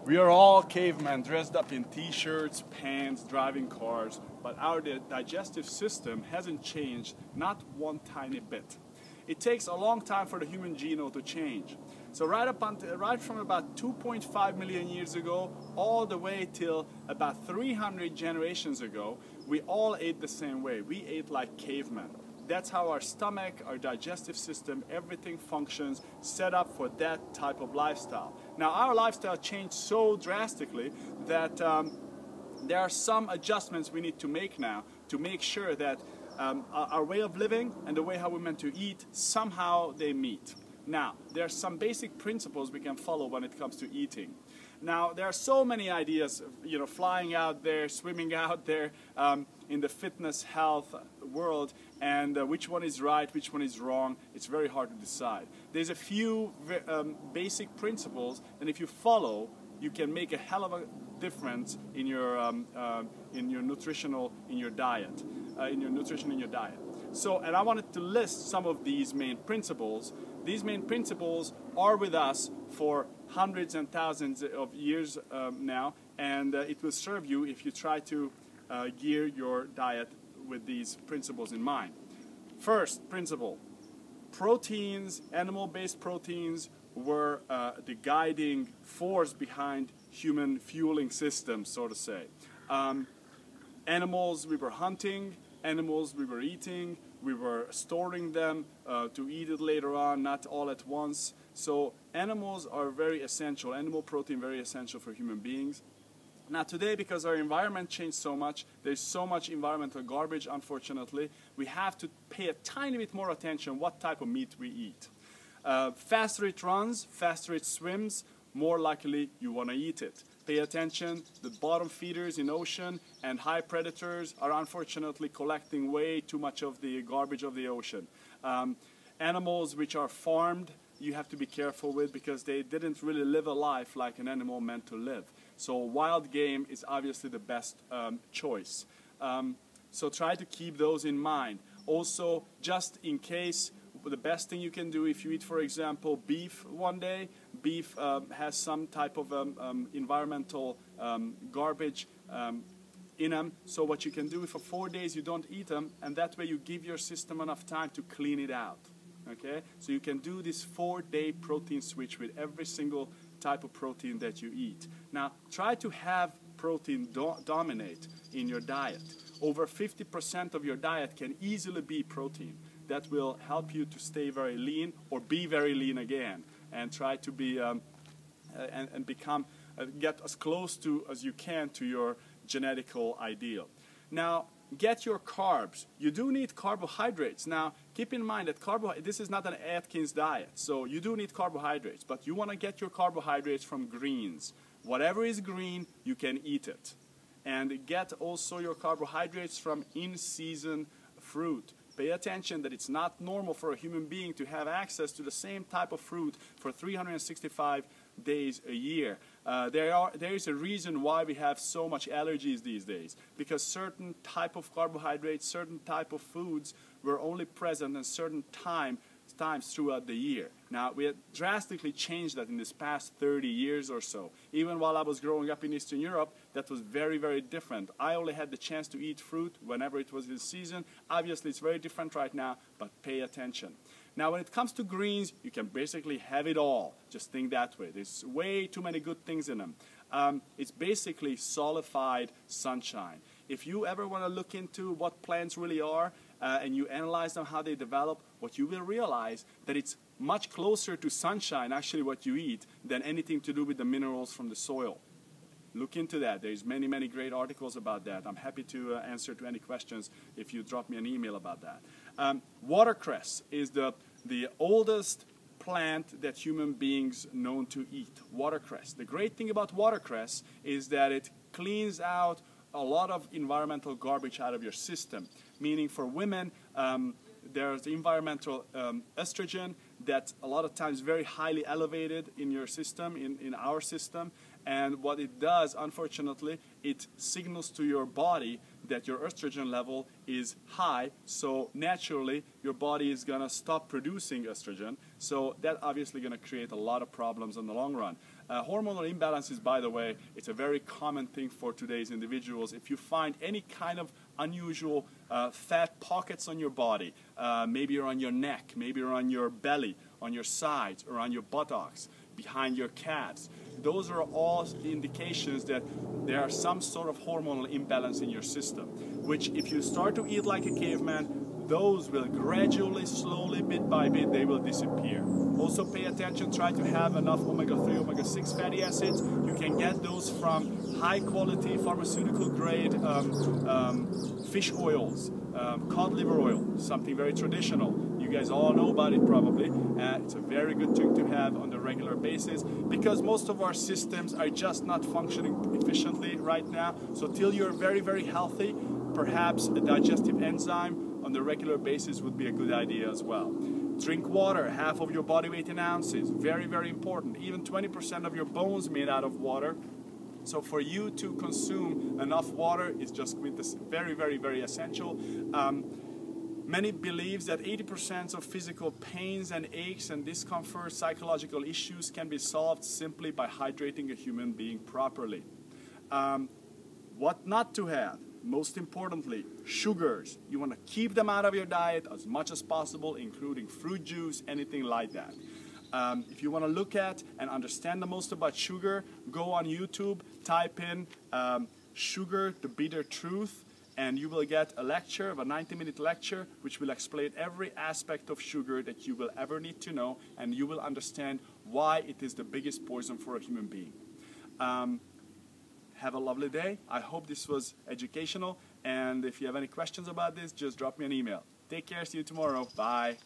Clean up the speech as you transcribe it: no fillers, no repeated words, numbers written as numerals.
We are all cavemen dressed up in t-shirts, pants, driving cars, but our digestive system hasn't changed, not one tiny bit. It takes a long time for the human genome to change. So right from about 2.5 million years ago all the way till about 300 generations ago, we all ate the same way. We ate like cavemen. That's how our stomach, our digestive system, everything functions, set up for that type of lifestyle. Now our lifestyle changed so drastically that there are some adjustments we need to make now to make sure that our way of living and the way how we're meant to eat, somehow they meet. Now, there are some basic principles we can follow when it comes to eating. Now, there are so many ideas, flying out there, swimming out there in the fitness health world, and which one is right, which one is wrong, it's very hard to decide. There's a few basic principles, and if you follow, you can make a hell of a difference in your nutrition in your diet. So, and I wanted to list some of these main principles. These main principles are with us for hundreds and thousands of years now, and it will serve you if you try to gear your diet with these principles in mind. First principle: proteins, animal-based proteins, were the guiding force behind human fueling systems, so to say. Animals we were hunting, animals we were eating, we were storing them to eat it later on, not all at once. So animals are very essential, animal protein very essential for human beings. Now today, because our environment changed so much, there's so much environmental garbage, unfortunately, we have to pay a tiny bit more attention what type of meat we eat. Faster it runs, faster it swims, more likely you want to eat it. Pay attention, the bottom feeders in ocean and high predators are unfortunately collecting way too much of the garbage of the ocean. Animals which are farmed, you have to be careful with because they didn't really live a life like an animal meant to live. So wild game is obviously the best choice. So try to keep those in mind. Also, just in case, the best thing you can do if you eat, for example, beef one day, beef has some type of environmental garbage in them. So what you can do, for 4 days you don't eat them, and that way you give your system enough time to clean it out. Okay? So you can do this 4-day protein switch with every single type of protein that you eat. Now, try to have protein dominate in your diet. Over 50% of your diet can easily be protein. That will help you to stay very lean or be very lean again, and try to be and become get as close to as you can to your genetical ideal. Now, get your carbs. You do need carbohydrates. Now, keep in mind that this is not an Atkins diet, so you do need carbohydrates, but you want to get your carbohydrates from greens. Whatever is green, you can eat it. And get also your carbohydrates from in-season fruit. Pay attention that it's not normal for a human being to have access to the same type of fruit for 365 days a year. There is a reason why we have so much allergies these days, because certain type of carbohydrates, certain type of foods were only present in certain times throughout the year. Now, we have drastically changed that in this past 30 years or so. Even while I was growing up in Eastern Europe, that was very, very different. I only had the chance to eat fruit whenever it was in season. Obviously, it's very different right now, but pay attention. Now, when it comes to greens, you can basically have it all. Just think that way. There's way too many good things in them. It's basically solidified sunshine. If you ever want to look into what plants really are, and you analyze them, how they develop, what you will realize that it's much closer to sunshine, actually, what you eat, than anything to do with the minerals from the soil. Look into that. There's many, many great articles about that. I'm happy to answer to any questions if you drop me an email about that. Watercress is the oldest plant that human beings known to eat. Watercress. The great thing about watercress is that it cleans out a lot of environmental garbage out of your system. Meaning for women, there's the environmental estrogen that's a lot of times very highly elevated in your system, in our system. And what it does, unfortunately, it signals to your body that your estrogen level is high, so naturally your body is going to stop producing estrogen, so that obviously going to create a lot of problems in the long run. Hormonal imbalances, by the way, it's a very common thing for today's individuals. If you find any kind of unusual fat pockets on your body, maybe you're on your neck, maybe you're on your belly, on your sides, or on your buttocks, behind your calves, those are all indications that there are some sort of hormonal imbalance in your system, which if you start to eat like a caveman, those will gradually, slowly, bit by bit, they will disappear. Also pay attention, try to have enough omega-3, omega-6 fatty acids. You can get those from high quality pharmaceutical grade fish oils, cod liver oil, something very traditional. You guys all know about it probably. It's a very good thing to have on the regular basis because most of our systems are just not functioning efficiently right now. So till you're very, very healthy, perhaps a digestive enzyme on the regular basis would be a good idea as well. Drink water, half of your body weight in ounces, very, very important. Even 20% of your bones made out of water. So for you to consume enough water is just very, very, very essential. Many believes that 80% of physical pains and aches and discomfort, psychological issues can be solved simply by hydrating a human being properly. What not to have? Most importantly, sugars. You want to keep them out of your diet as much as possible, including fruit juice, anything like that. If you want to look at and understand the most about sugar, go on YouTube, type in sugar, the bitter truth, and you will get a lecture, a 90-minute lecture, which will explain every aspect of sugar that you will ever need to know, and you will understand why it is the biggest poison for a human being. Have a lovely day. I hope this was educational, and if you have any questions about this, just drop me an email. Take care, see you tomorrow. Bye.